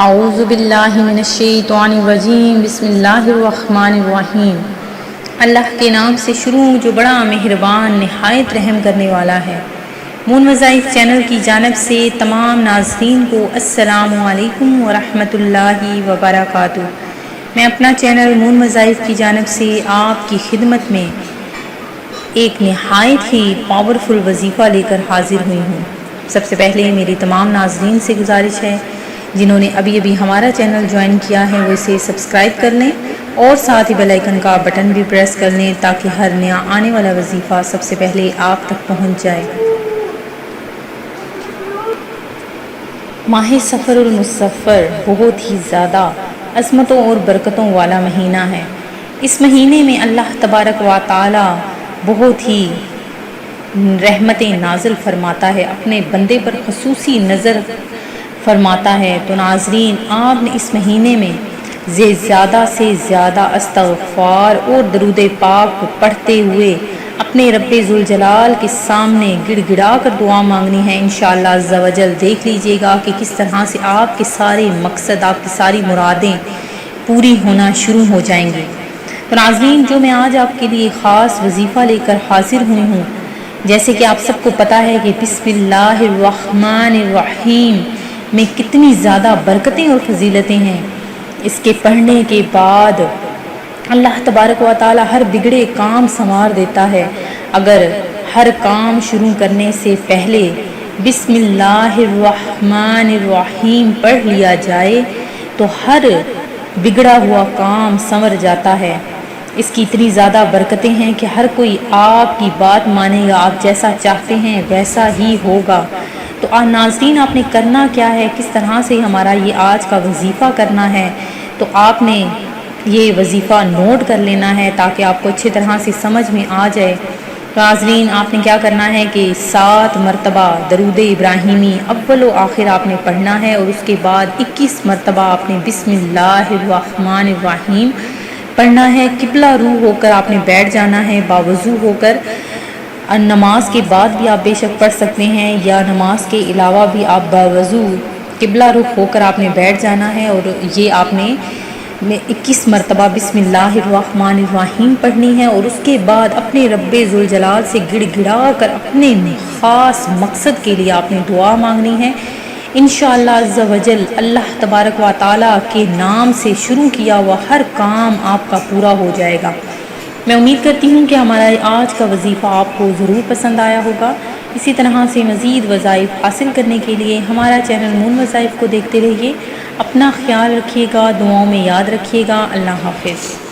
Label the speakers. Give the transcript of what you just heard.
Speaker 1: اعوذ باللہ من الشیطان الرجیم، بسم اللہ الرحمن الرحیم۔ اللہ کے نام سے شروع جو بڑا مہربان نہایت رحم کرنے والا ہے۔ مون وظائف چینل کی جانب سے تمام ناظرین کو السلام علیکم ورحمۃ اللہ وبرکاتہ۔ میں اپنا چینل مون وظائف کی جانب سے آپ کی خدمت میں ایک نہایت ہی پاورفل وظیفہ لے کر حاضر ہوئی ہوں۔ سب سے پہلے میری تمام ناظرین سے گزارش ہے، جنہوں نے ابھی ہمارا چینل جوائن کیا ہے وہ اسے سبسکرائب کر لیں اور ساتھ ہی بیل آئیکن کا بٹن بھی پریس کر لیں تاکہ ہر نیا آنے والا وظیفہ سب سے پہلے آپ تک پہنچ جائے۔ ماہ سفر المصفر بہت ہی زیادہ عظمتوں اور برکتوں والا مہینہ ہے۔ اس مہینے میں اللہ تبارک و تعالی بہت ہی رحمتیں نازل فرماتا ہے، اپنے بندے پر خصوصی نظر فرماتا ہے۔ تو ناظرین، آپ نے اس مہینے میں زیادہ سے زیادہ استغفار اور درود پاک پڑھتے ہوئے اپنے رب ذوالجلال کے سامنے گڑ گڑا کر دعا مانگنی ہے۔ انشاءاللہ عز و جل دیکھ لیجئے گا کہ کس طرح سے آپ کے سارے مقصد، آپ کی ساری مرادیں پوری ہونا شروع ہو جائیں گی۔ تو ناظرین، جو میں آج آپ کے لیے خاص وظیفہ لے کر حاضر ہوئی ہوں، جیسے کہ آپ سب کو پتہ ہے کہ بسم اللہ الرحمن الرحیم میں کتنی زیادہ برکتیں اور فضیلتیں ہیں۔ اس کے پڑھنے کے بعد اللہ تبارک و تعالی ہر بگڑے کام سنوار دیتا ہے۔ اگر ہر کام شروع کرنے سے پہلے بسم اللہ الرحمن الرحیم پڑھ لیا جائے تو ہر بگڑا ہوا کام سنور جاتا ہے۔ اس کی اتنی زیادہ برکتیں ہیں کہ ہر کوئی آپ کی بات مانے گا، آپ جیسا چاہتے ہیں ویسا ہی ہوگا۔ تو ناظرین، آپ نے کرنا کیا ہے، کس طرح سے ہمارا یہ آج کا وظیفہ کرنا ہے، تو آپ نے یہ وظیفہ نوٹ کر لینا ہے تاکہ آپ کو اچھی طرح سے سمجھ میں آ جائے۔ تو ناظرین، آپ نے کیا کرنا ہے کہ 7 مرتبہ درود ابراہیمی اول و آخر آپ نے پڑھنا ہے، اور اس کے بعد 21 مرتبہ آپ نے بسم اللہ الرحمن الرحیم پڑھنا ہے۔ قبلہ رو ہو کر آپ نے بیٹھ جانا ہے، باوضو ہو کر۔ نماز کے بعد بھی آپ بے شک پڑھ سکتے ہیں، یا نماز کے علاوہ بھی آپ باوضو قبلہ رخ ہو کر آپ نے بیٹھ جانا ہے، اور یہ آپ نے 21 مرتبہ بسم اللہ الرحمن الرحیم پڑھنی ہے، اور اس کے بعد اپنے رب ذوالجلال سے گڑ گڑا کر اپنے خاص مقصد کے لیے آپ نے دعا مانگنی ہے۔ انشاءاللہ عز و جل اللہ تبارک و تعالی کے نام سے شروع کیا ہوا ہر کام آپ کا پورا ہو جائے گا۔ میں امید کرتی ہوں کہ ہمارا آج کا وظیفہ آپ کو ضرور پسند آیا ہوگا۔ اسی طرح سے مزید وظائف حاصل کرنے کے لیے ہمارا چینل مون وظائف کو دیکھتے رہیے۔ اپنا خیال رکھیے گا، دعاؤں میں یاد رکھیے گا۔ اللہ حافظ۔